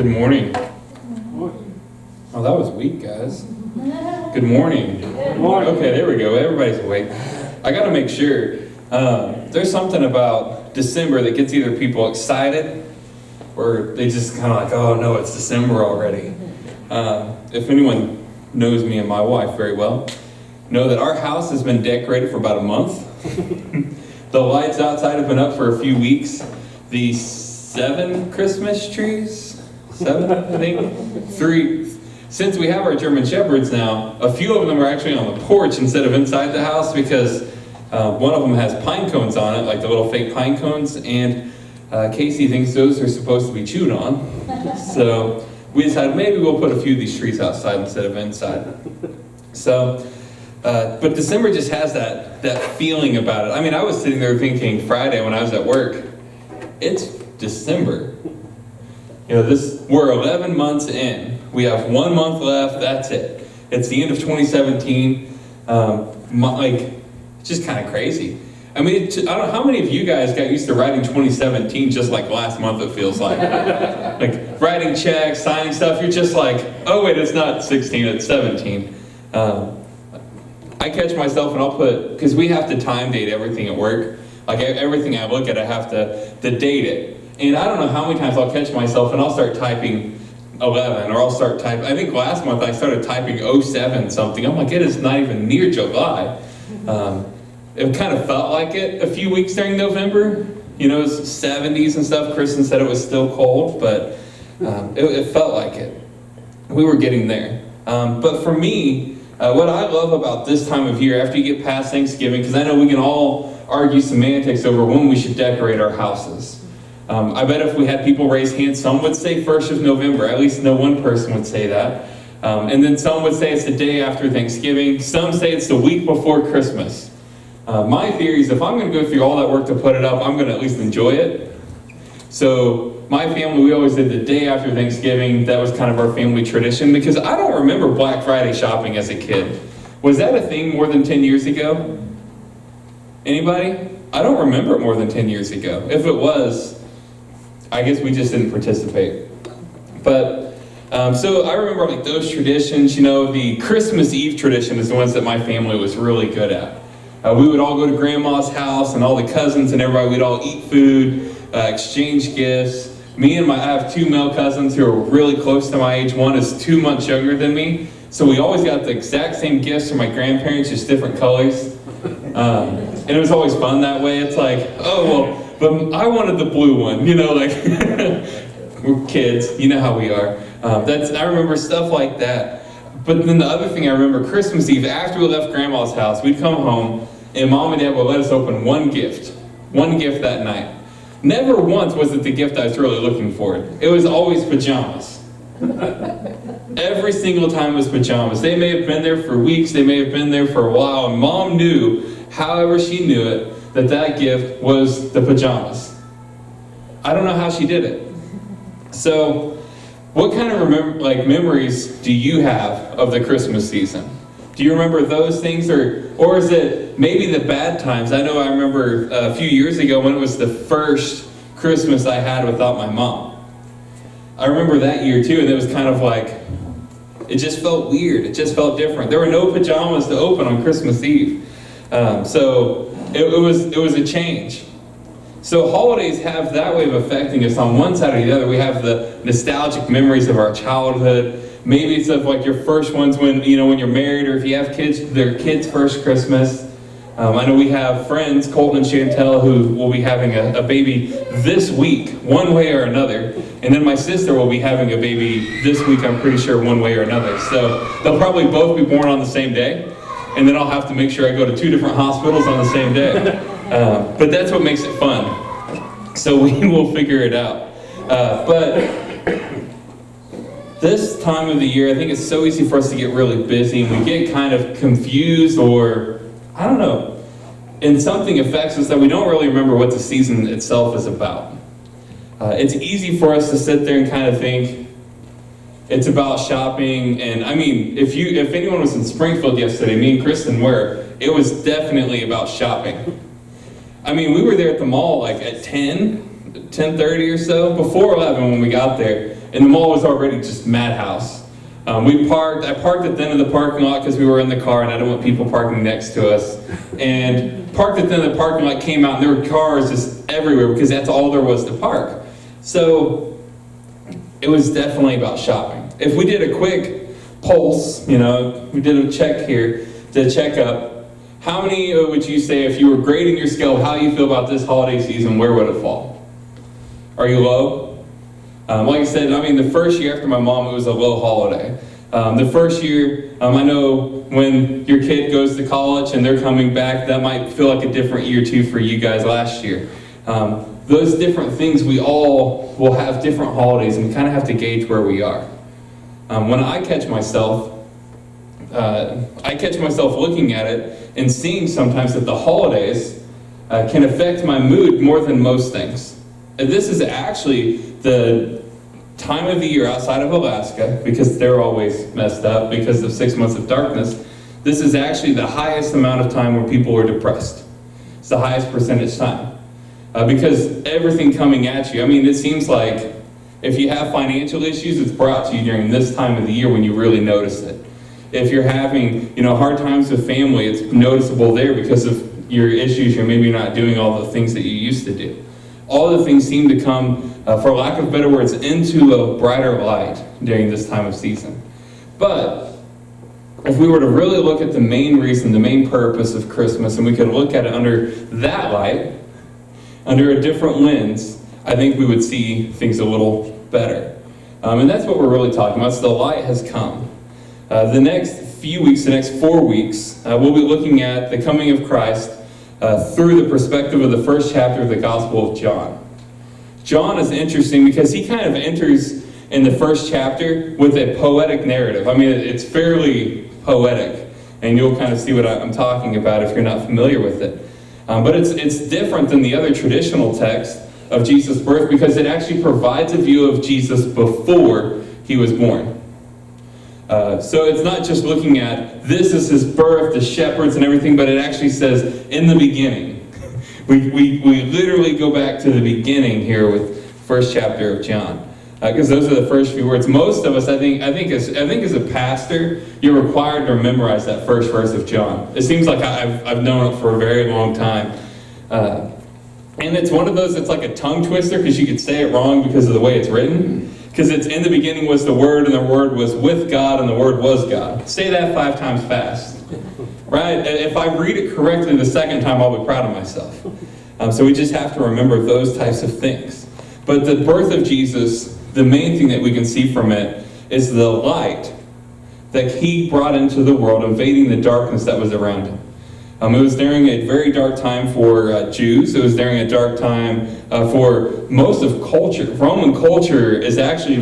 Good morning. Oh, that was weak, guys. Good morning. Okay, there we go. Everybody's awake. I got to make sure. There's something about December that gets either people excited or they just kind of like, oh no, it's December already. If anyone knows me and my wife very well, know that our house has been decorated for about a month. The lights outside have been up for a few weeks. The 7 Christmas trees, 7, I think, 3. Since we have our German Shepherds now, a few of them are actually on the porch instead of inside the house because one of them has pine cones on it, like the little fake pine cones, and Casey thinks those are supposed to be chewed on. So we decided maybe we'll put a few of these trees outside instead of inside. So, but December just has that feeling about it. I mean, I was sitting there thinking Friday when I was at work, it's December. You know, we're 11 months in. We have 1 month left, that's it. It's the end of 2017. It's just kind of crazy. I mean, I don't know how many of you guys got used to writing 2017 just like last month, it feels like. Like writing checks, signing stuff, you're just like, oh wait, it's not 16, it's 17. I catch myself and I'll put, because we have to time date everything at work. Like everything I look at, I have to date it. And I don't know how many times I'll catch myself and I'll start typing 11, or I'll start typing, I think last month I started typing 07 something. I'm like, it is not even near July. It kind of felt like it a few weeks during November. You know, it was 70s and stuff. Kristen said it was still cold, but it felt like it. We were getting there. But for me, what I love about this time of year, after you get past Thanksgiving, because I know we can all argue semantics over when we should decorate our houses. I bet if we had people raise hands, some would say 1st of November. At least no one person would say that. And then some would say it's the day after Thanksgiving. Some say it's the week before Christmas. My theory is if I'm going to go through all that work to put it up, I'm going to at least enjoy it. So my family, we always did the day after Thanksgiving. That was kind of our family tradition because I don't remember Black Friday shopping as a kid. Was that a thing more than 10 years ago? Anybody? I don't remember it more than 10 years ago. If it was, I guess we just didn't participate. But, so I remember like those traditions, you know, the Christmas Eve tradition is the ones that my family was really good at. We would all go to grandma's house and all the cousins and everybody, we'd all eat food, exchange gifts. I have 2 male cousins who are really close to my age. One is 2 months younger than me. So we always got the exact same gifts from my grandparents, just different colors. And it was always fun that way. It's like, oh, well, but I wanted the blue one, you know, like, we're kids, you know how we are. I remember stuff like that. But then the other thing I remember, Christmas Eve, after we left grandma's house, we'd come home and mom and dad would let us open one gift that night. Never once was it the gift I was really looking for. It was always pajamas. Every single time it was pajamas. They may have been there for weeks, they may have been there for a while, and mom knew, however she knew it, that gift was the pajamas. I don't know how she did it. So, what kind of memories do you have of the Christmas season? Do you remember those things, or is it maybe the bad times? I know I remember a few years ago when it was the first Christmas I had without my mom. I remember that year too, and it was kind of like, it just felt weird. It just felt different. There were no pajamas to open on Christmas Eve. So it was a change. So holidays have that way of affecting us on one side or the other. We have the nostalgic memories of our childhood. Maybe it's of like your first ones when you're married, or if you have kids, their kids' first Christmas. I know we have friends, Colton and Chantel, who will be having a baby this week, one way or another. And then my sister will be having a baby this week, I'm pretty sure, one way or another. So they'll probably both be born on the same day. And then I'll have to make sure I go to 2 different hospitals on the same day. But that's what makes it fun. So we will figure it out. But this time of the year, I think it's so easy for us to get really busy, and we get kind of confused, or I don't know, and something affects us that we don't really remember what the season itself is about. It's easy for us to sit there and kind of think it's about shopping, and I mean, if anyone was in Springfield yesterday, me and Kristen were, it was definitely about shopping. I mean, we were there at the mall like at 10:30 or so, before 11 when we got there. and the mall was already just madhouse. I parked at the end of the parking lot because we were in the car and I didn't want people parking next to us. And parked at the end of the parking lot, came out, and there were cars just everywhere because that's all there was to park. So it was definitely about shopping. If we did a quick pulse, we did a check here to check up, how many would you say, if you were grading your scale of how you feel about this holiday season, where would it fall? Are you low? Like I said, the first year after my mom, it was a low holiday. The first year, I know when your kid goes to college and they're coming back, that might feel like a different year too for you guys last year. Those different things, we all will have different holidays, and we kind of have to gauge where we are. When I catch myself looking at it and seeing sometimes that the holidays can affect my mood more than most things. And this is actually the time of the year outside of Alaska, because they're always messed up because of 6 months of darkness. This is actually the highest amount of time where people are depressed. It's the highest percentage time. Because everything coming at you, it seems like if you have financial issues, it's brought to you during this time of the year when you really notice it. If you're having, hard times with family, it's noticeable there because of your issues. You're maybe not doing all the things that you used to do. All the things seem to come, for lack of better words, into a brighter light during this time of season. But if we were to really look at the main reason, the main purpose of Christmas, and we could look at it under that light, under a different lens, I think we would see things a little better. And that's what we're really talking about. So the light has come. The next few weeks, the next 4 weeks, we'll be looking at the coming of Christ through the perspective of the first chapter of the Gospel of John. John is interesting because he kind of enters in the first chapter with a poetic narrative. It's fairly poetic, and you'll kind of see what I'm talking about if you're not familiar with it. But it's different than the other traditional text of Jesus' birth because it actually provides a view of Jesus before he was born. So it's not just looking at this is his birth, the shepherds and everything, but it actually says in the beginning. We literally go back to the beginning here with first chapter of John, because those are the first few words. Most of us, I think as a pastor, you're required to memorize that first verse of John. It seems like I've known it for a very long time, and it's one of those that's like a tongue twister because you could say it wrong because of the way it's written. Because it's in the beginning was the Word, and the Word was with God, and the Word was God. Say that 5 times fast, right? If I read it correctly the second time, I'll be proud of myself. So we just have to remember those types of things. But the birth of Jesus, the main thing that we can see from it is the light that he brought into the world, invading the darkness that was around him. It was during a very dark time for Jews. It was during a dark time for most of culture. Roman culture is actually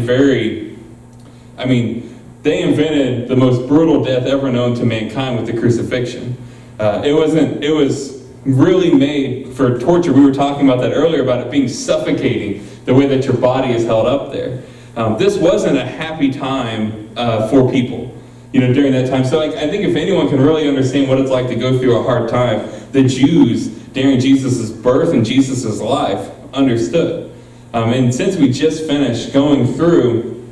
they invented the most brutal death ever known to mankind with the crucifixion. It was really made for torture. We were talking about that earlier, about it being suffocating, the way that your body is held up there. This wasn't a happy time for people. During that time. So I think if anyone can really understand what it's like to go through a hard time, the Jews during Jesus' birth and Jesus' life understood. And since we just finished going through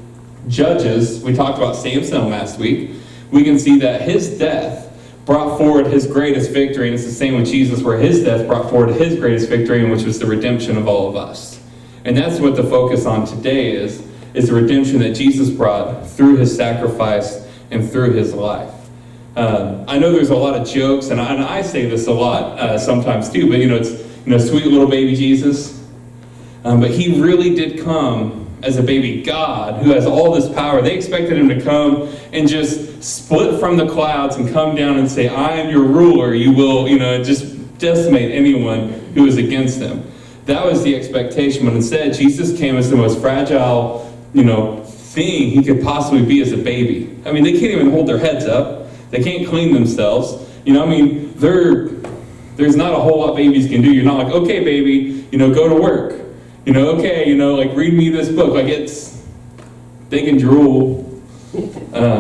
Judges, we talked about Samson last week, we can see that his death brought forward his greatest victory, and it's the same with Jesus, where his death brought forward his greatest victory, and which was the redemption of all of us. And that's what the focus on today is the redemption that Jesus brought through his sacrifice and through his life. I know there's a lot of jokes, and I say this a lot sometimes too, but it's sweet little baby Jesus. But he really did come as a baby God who has all this power. They expected him to come and just split from the clouds and come down and say, I am your ruler. You will, just decimate anyone who is against him. That was the expectation. But instead, Jesus came as the most fragile, thing he could possibly be as a baby. They can't even hold their heads up. They can't clean themselves. There's not a whole lot babies can do. You're not like, okay, baby, go to work. Read me this book. They can drool.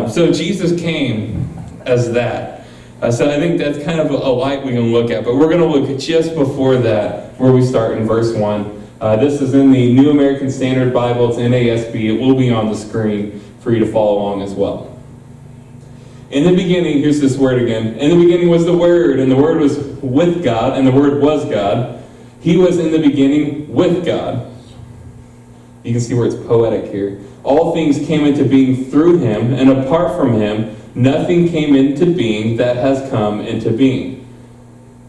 So Jesus came as that. So I think that's kind of a light we can look at. But we're going to look at just before that, where we start in verse 1 This is in the New American Standard Bible. It's NASB. It will be on the screen for you to follow along as well. In the beginning, here's this word again. In the beginning was the Word, and the Word was with God, and the Word was God. He was in the beginning with God. You can see where it's poetic here. All things came into being through him, and apart from him, nothing came into being that has come into being.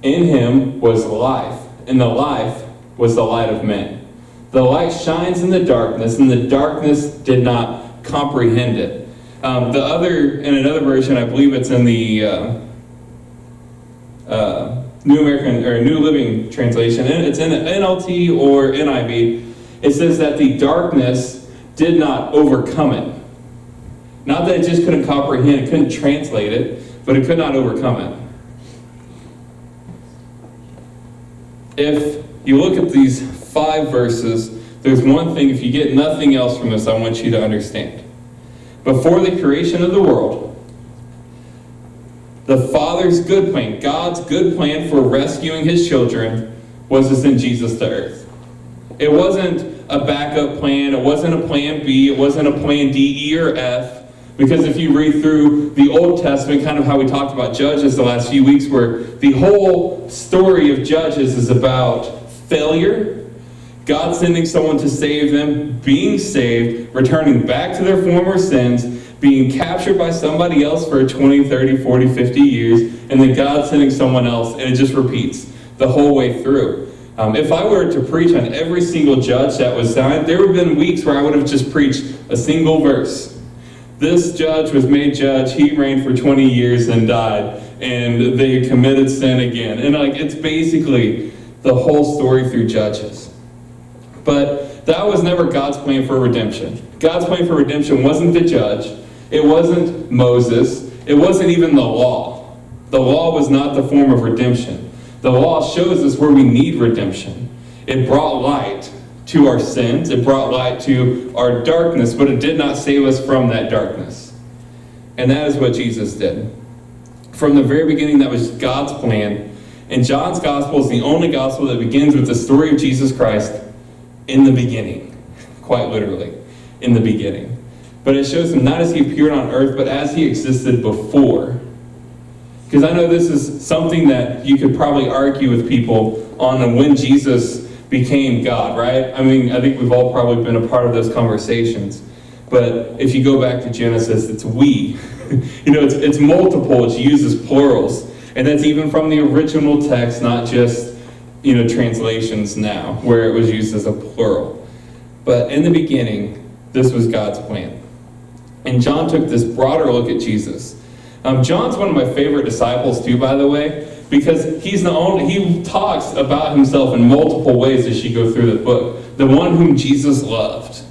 In him was life, and the life was the light of men. The light shines in the darkness, and the darkness did not comprehend it. In another version, I believe it's in the New American or New Living Translation, and it's in NLT or NIV. It says that the darkness did not overcome it. Not that it just couldn't comprehend, it couldn't translate it, but it could not overcome it. If you look at these 5 verses, there's one thing, if you get nothing else from this, I want you to understand. Before the creation of the world, the Father's good plan, God's good plan for rescuing his children, was to send Jesus to earth. It wasn't a backup plan, it wasn't a plan B, it wasn't a plan D, E, or F. Because if you read through the Old Testament, kind of how we talked about Judges the last few weeks, where the whole story of Judges is about failure, God sending someone to save them, being saved, returning back to their former sins, being captured by somebody else for 20, 30, 40, 50 years, and then God sending someone else, and it just repeats the whole way through. If I were to preach on every single judge that was signed, there would have been weeks where I would have just preached a single verse. This judge was made judge, he reigned for 20 years and died, and they committed sin again. And it's basically the whole story through Judges. But that was never God's plan for redemption. God's plan for redemption wasn't the judge, it wasn't Moses, it wasn't even the law. The law was not the form of redemption. The law shows us where we need redemption. It brought light to our sins, it brought light to our darkness, but it did not save us from that darkness. And that is what Jesus did. From the very beginning, that was God's plan. And John's gospel is the only gospel that begins with the story of Jesus Christ in the beginning. Quite literally, in the beginning. But it shows him not as he appeared on earth, but as he existed before. Because I know this is something that you could probably argue with people on when Jesus became God, right? I mean, I think we've all probably been a part of those conversations. But if you go back to Genesis, it's we. It's multiple, it's used as plurals. And that's even from the original text, not just, translations now, where it was used as a plural. But in the beginning, this was God's plan. And John took this broader look at Jesus. John's one of my favorite disciples too, by the way, because he talks about himself in multiple ways as you go through the book. The one whom Jesus loved.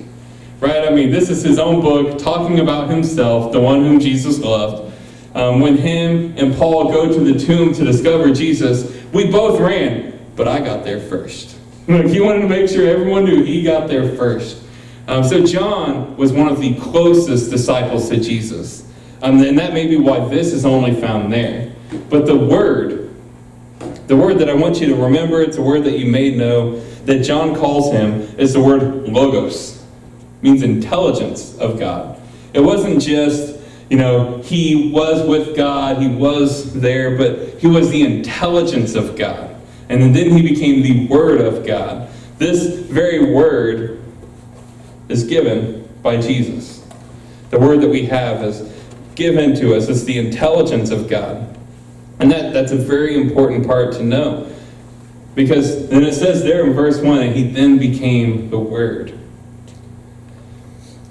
Right? I mean, this is his own book talking about himself, the one whom Jesus loved. When him and Paul go to the tomb to discover Jesus, we both ran, but I got there first. He wanted to make sure everyone knew he got there first. So John was one of the closest disciples to Jesus. And that may be why this is only found there. But the word that I want you to remember, it's a word that you may know, that John calls him, is the word logos. It means intelligence of God. It wasn't just, he was with God, he was there, but he was the intelligence of God. And then he became the Word of God. This very word is given by Jesus. The word that we have is given to us. It's the intelligence of God. And that's a very important part to know. Because then it says there in verse 1, and he then became the Word.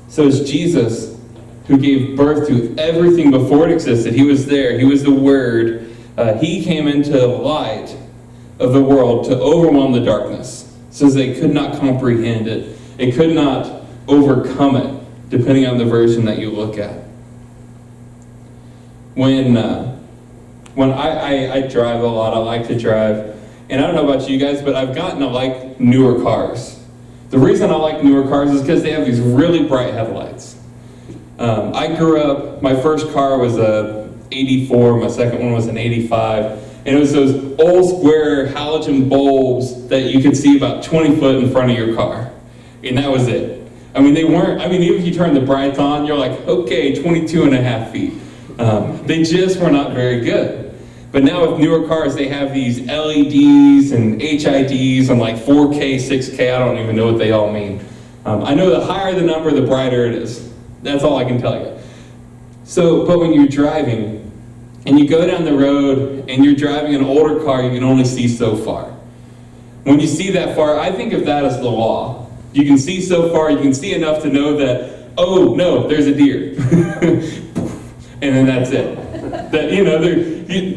So it's Jesus who gave birth to everything before it existed. He was there. He was the Word. He came into the light of the world to overwhelm the darkness. It says they could not comprehend it. It could not overcome it, depending on the version that you look at. When I drive a lot, I like to drive, and I don't know about you guys, but I've gotten to like newer cars. The reason I like newer cars is because they have these really bright headlights. I grew up, my first car was a 84, my second one was an 85, And it was those old square halogen bulbs that you could see about 20 foot in front of your car. And that was it. I mean, even if you turn the brights on, you're like, okay, 22 and a half feet. They just were not very good. But now with newer cars, they have these LEDs and HIDs and like 4K, 6K, I don't even know what they all mean. I know the higher the number, the brighter it is. That's all I can tell you. But when you're driving, and you go down the road, and you're driving an older car, you can only see so far. When you see that far, I think of that as the law. You can see so far, you can see enough to know that, oh no, there's a deer. And then that's it.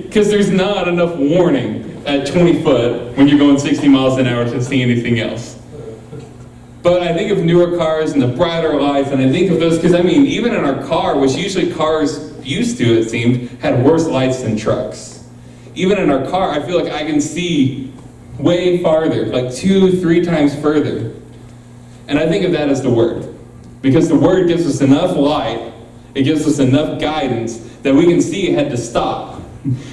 Because there's not enough warning at 20 foot when you're going 60 miles an hour to see anything else. But I think of newer cars and the brighter lights, and I think of those, because even in our car, which usually cars used to, it seemed, had worse lights than trucks. Even in our car, I feel like I can see way farther, like 2-3 times further. And I think of that as the Word. Because the Word gives us enough light, it gives us enough guidance that we can see ahead to stop.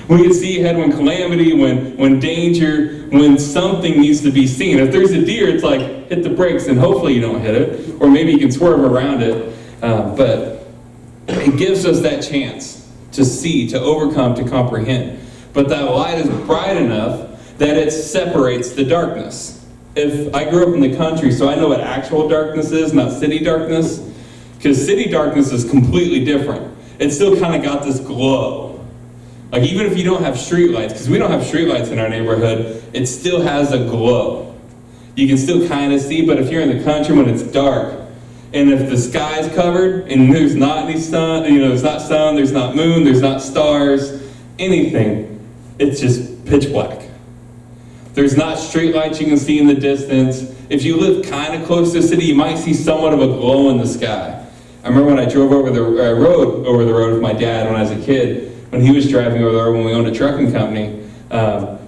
We can see ahead when calamity, when danger, when something needs to be seen. If there's a deer, it's like, hit the brakes and hopefully you don't hit it, or maybe you can swerve around it. But it gives us that chance to see, to overcome, to comprehend. But that light is bright enough that it separates the darkness. If I grew up in the country, so I know what actual darkness is, not city darkness, because city darkness is completely different. It's still kind of got this glow. Like even if you don't have street lights, because we don't have street lights in our neighborhood, it still has a glow. You can still kind of see, but if you're in the country when it's dark, and if the sky's covered and there's not any sun, there's not sun, there's not moon, there's not stars, anything, it's just pitch black. There's not street lights you can see in the distance. If you live kind of close to the city, you might see somewhat of a glow in the sky. I remember when I drove over the road with my dad when I was a kid, when he was driving over the road when we owned a trucking company,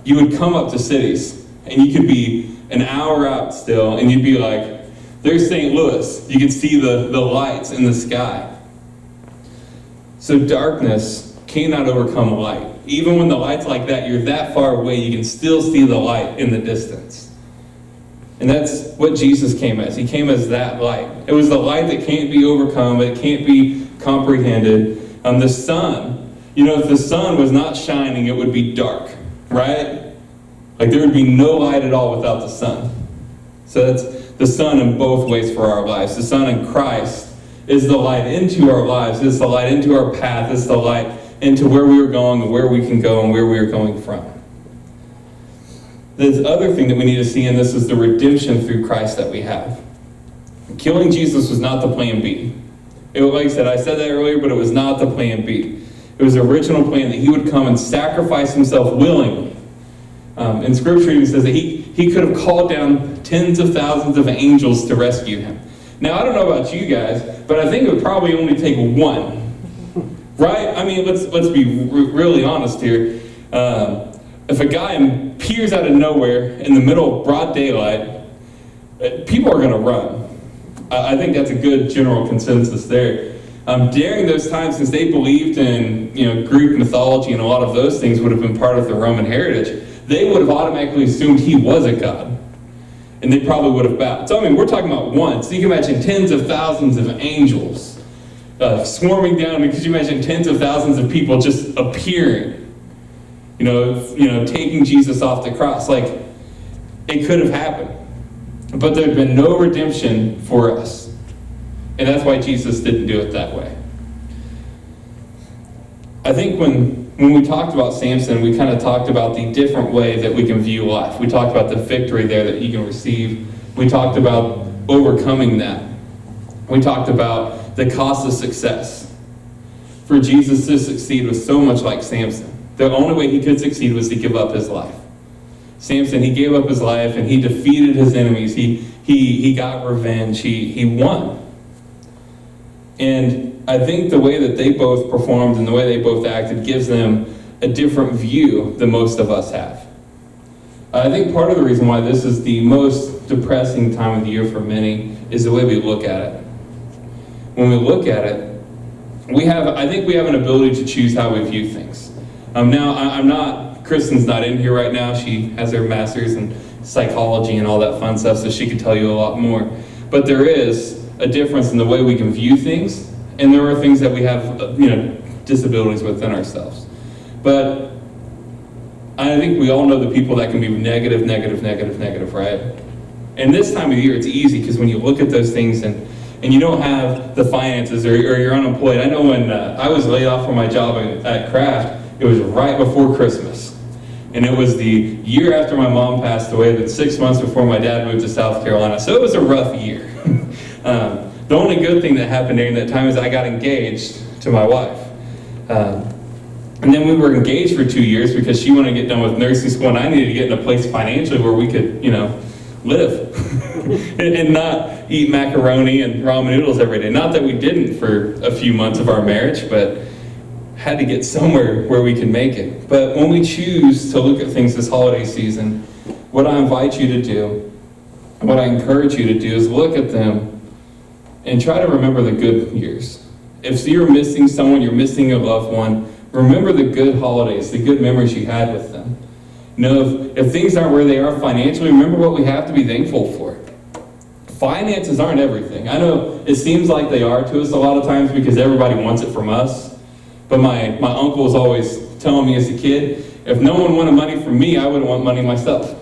you would come up to cities, and you could be an hour out still, and you'd be like, there's St. Louis. You could see the lights in the sky. So darkness cannot overcome light. Even when the light's like that, you're that far away, you can still see the light in the distance. And that's what Jesus came as. He came as that light. It was the light that can't be overcome, it can't be comprehended. The sun, if the sun was not shining, it would be dark, right? Like there would be no light at all without the sun. So that's the sun in both ways for our lives. The sun in Christ is the light into our lives. It's the light into our path. It's the light into where we are going and where we can go and where we are going from. The other thing that we need to see in this is the redemption through Christ that we have. Killing Jesus was not the plan B. Like I said that earlier, but it was not the plan B. It was the original plan that he would come and sacrifice himself willingly. In Scripture, it says that he could have called down tens of thousands of angels to rescue him. Now, I don't know about you guys, but I think it would probably only take one, right? Let's be really honest here. If a guy appears out of nowhere in the middle of broad daylight, people are going to run. I think that's a good general consensus there. During those times, since they believed in Greek mythology and a lot of those things would have been part of the Roman heritage, they would have automatically assumed he was a god. And they probably would have bowed. So we're talking about one. So you can imagine tens of thousands of angels swarming down. Because you imagine tens of thousands of people just appearing, taking Jesus off the cross. Like, it could have happened. But there had been no redemption for us. And that's why Jesus didn't do it that way. I think when we talked about Samson, we kind of talked about the different way that we can view life. We talked about the victory there that he can receive. We talked about overcoming that. We talked about the cost of success. For Jesus to succeed was so much like Samson. The only way he could succeed was to give up his life. Samson, he gave up his life and he defeated his enemies. He got revenge. He won. And I think the way that they both performed and the way they both acted gives them a different view than most of us have. I think part of the reason why this is the most depressing time of the year for many is the way we look at it. When we look at it, I think we have an ability to choose how we view things. Now, I'm not Kristen's not in here right now. She has her master's in psychology and all that fun stuff, so she could tell you a lot more. But there is a difference in the way we can view things, and there are things that we have, disabilities within ourselves. But I think we all know the people that can be negative, right? And this time of year, it's easy because when you look at those things and you don't have the finances or you're unemployed. I know when I was laid off from my job at Kraft, it was right before Christmas. And it was the year after my mom passed away, but 6 months before my dad moved to South Carolina. So it was a rough year. The only good thing that happened during that time is I got engaged to my wife. And then we were engaged for 2 years because she wanted to get done with nursing school, and I needed to get in a place financially where we could, live and not eat macaroni and ramen noodles every day. Not that we didn't for a few months of our marriage, but had to get somewhere where we can make it. But when we choose to look at things this holiday season, what I invite you to do, what I encourage you to do is look at them and try to remember the good years. If you're missing someone, you're missing a loved one, remember the good holidays, the good memories you had with them. If things aren't where they are financially, remember what we have to be thankful for. Finances aren't everything. I know it seems like they are to us a lot of times because everybody wants it from us. But my uncle was always telling me as a kid, if no one wanted money from me, I wouldn't want money myself.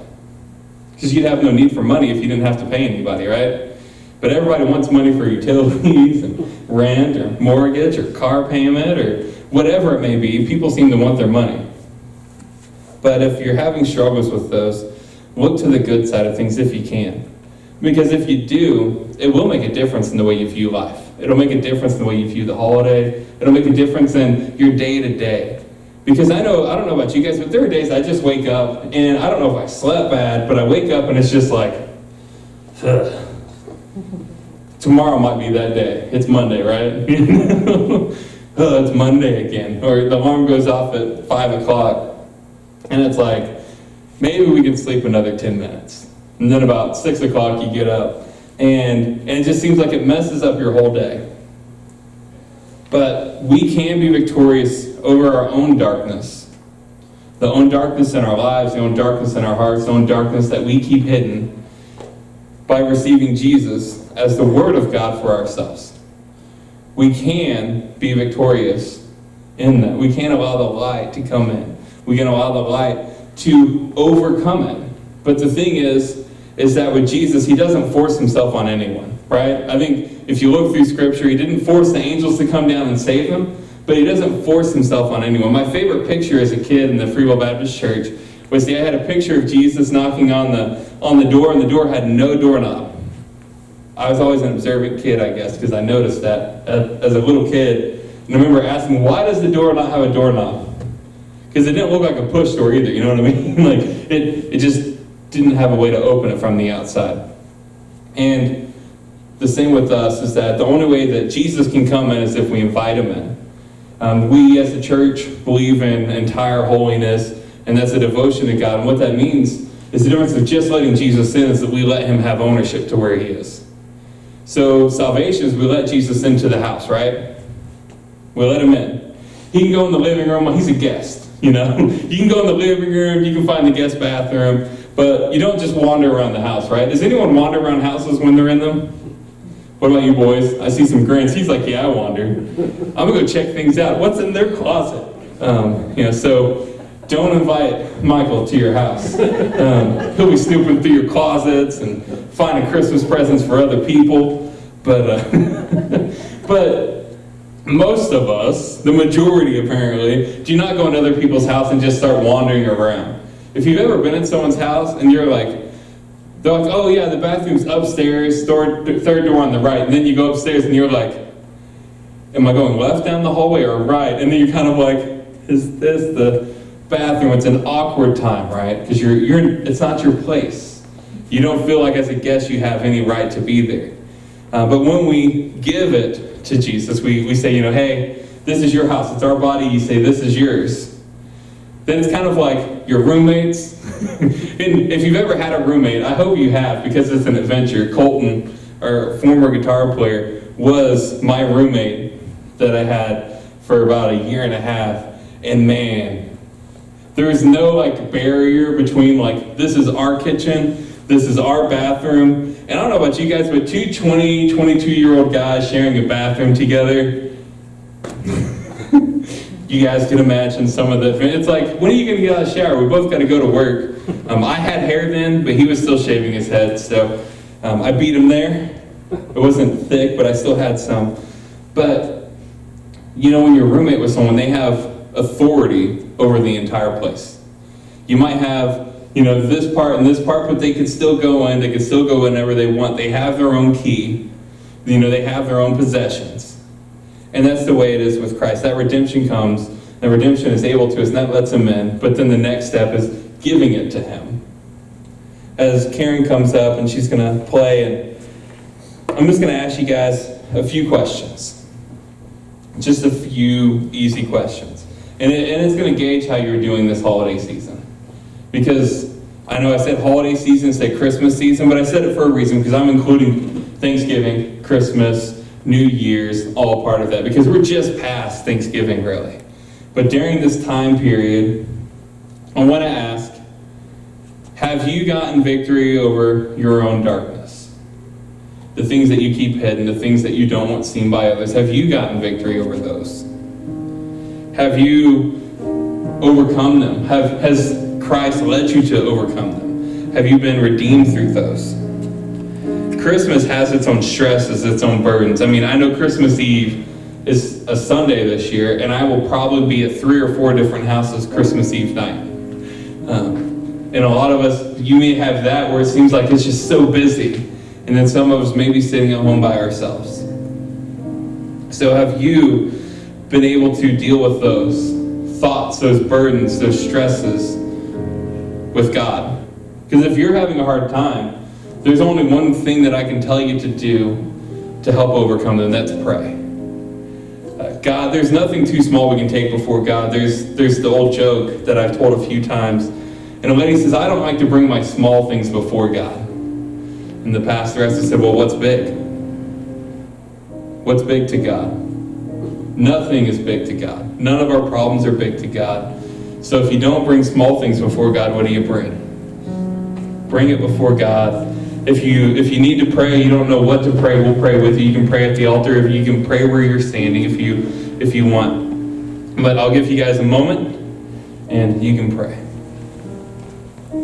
Because you'd have no need for money if you didn't have to pay anybody, right? But everybody wants money for utilities and rent or mortgage or car payment or whatever it may be. People seem to want their money. But if you're having struggles with those, look to the good side of things if you can. Because if you do, it will make a difference in the way you view life. It'll make a difference in the way you view the holiday. It'll make a difference in your day-to-day. Because I don't know about you guys, but there are days I just wake up, and I don't know if I slept bad, but I wake up and it's just like, ugh. Tomorrow might be that day. It's Monday, right? Oh, it's Monday again. Or the alarm goes off at 5 o'clock. And it's like, maybe we can sleep another 10 minutes. And then about 6 o'clock you get up. And it just seems like it messes up your whole day. But we can be victorious over our own darkness. The own darkness in our lives, the own darkness in our hearts, the own darkness that we keep hidden by receiving Jesus as the Word of God for ourselves. We can be victorious in that. We can allow the light to come in. We can allow the light to overcome it. But the thing is that with Jesus, he doesn't force himself on anyone, right? I think if you look through Scripture, he didn't force the angels to come down and save him, but he doesn't force himself on anyone. My favorite picture as a kid in the Free Will Baptist Church was I had a picture of Jesus knocking on the door, and the door had no doorknob. I was always an observant kid, I guess, because I noticed that as a little kid. And I remember asking, why does the door not have a doorknob? Because it didn't look like a push door either, you know what I mean? Like, it just didn't have a way to open it from the outside. And the same with us is that the only way that Jesus can come in is if we invite him in. We as a church believe in entire holiness, and that's a devotion to God. And what that means is the difference of just letting Jesus in is that we let him have ownership to where he is. So salvation is we let Jesus into the house, right? We let him in. He can go in the living room. He's a guest, you know. You can go in the living room. You can find the guest bathroom. But you don't just wander around the house, right? Does anyone wander around houses when they're in them? What about you boys? I see some grins. He's like, yeah, I wandered. I'm going to go check things out. What's in their closet? So don't invite Michael to your house. He'll be snooping through your closets and finding Christmas presents for other people. But most of us, the majority apparently, do not go into other people's house and just start wandering around. If you've ever been in someone's house and they're like, oh yeah, the bathroom's upstairs, third door on the right, and then you go upstairs and you're like, am I going left down the hallway or right? And then you're kind of like, is this the bathroom? It's an awkward time, right? Because it's not your place. You don't feel like as a guest you have any right to be there. But when we give it to Jesus, we say, hey, this is your house, it's our body, you say, this is yours. Then it's kind of like your roommates. And if you've ever had a roommate, I hope you have, because it's an adventure. Colton, our former guitar player, was my roommate that I had for about a year and a half. And man, There is no like barrier between like, this is our kitchen, this is our bathroom. And I don't know about you guys, but two 20, 22-year-old guys sharing a bathroom together, you guys can imagine some of the, it's like, when are you going to get out of the shower? We both got to go to work. I had hair then, but he was still shaving his head, so I beat him there. It wasn't thick, but I still had some. But, you know, when you're a roommate with someone, they have authority over the entire place. You might have, you know, this part and this part, but they could still go in, they could still go whenever they want. They have their own key. You know, they have their own possessions. And that's the way it is with Christ. That redemption comes, and redemption is able to us, and that lets him in. But then the next step is giving it to him. As Karen comes up and she's going to play, and I'm just going to ask you guys a few questions. Just a few easy questions. And it's going to gauge how you're doing this holiday season. Because I know I said holiday season, say Christmas season, but I said it for a reason, because I'm including Thanksgiving, Christmas, New Year's, all part of that, because we're just past Thanksgiving, really. But during this time period, I want to ask, have you gotten victory over your own darkness? The things that you keep hidden, the things that you don't want seen by others, have you gotten victory over those? Have you overcome them? Has Christ led you to overcome them? Have you been redeemed through those? Christmas has its own stresses, its own burdens. I mean, I know Christmas Eve is a Sunday this year, and I will probably be at 3 or 4 different houses Christmas Eve night. And a lot of us, you may have that where it seems like it's just so busy, and then some of us may be sitting at home by ourselves. So have you been able to deal with those thoughts, those burdens, those stresses with God? Because if you're having a hard time, there's only one thing that I can tell you to do to help overcome them, that's pray. God, there's nothing too small we can take before God. There's the old joke that I've told a few times. And a lady says, I don't like to bring my small things before God. And the pastor has to say, well, what's big? What's big to God? Nothing is big to God. None of our problems are big to God. So if you don't bring small things before God, what do you bring? Bring it before God. If you need to pray, you don't know what to pray, we'll pray with you. You can pray at the altar. If you can pray where you're standing if you want. But I'll give you guys a moment, and you can pray.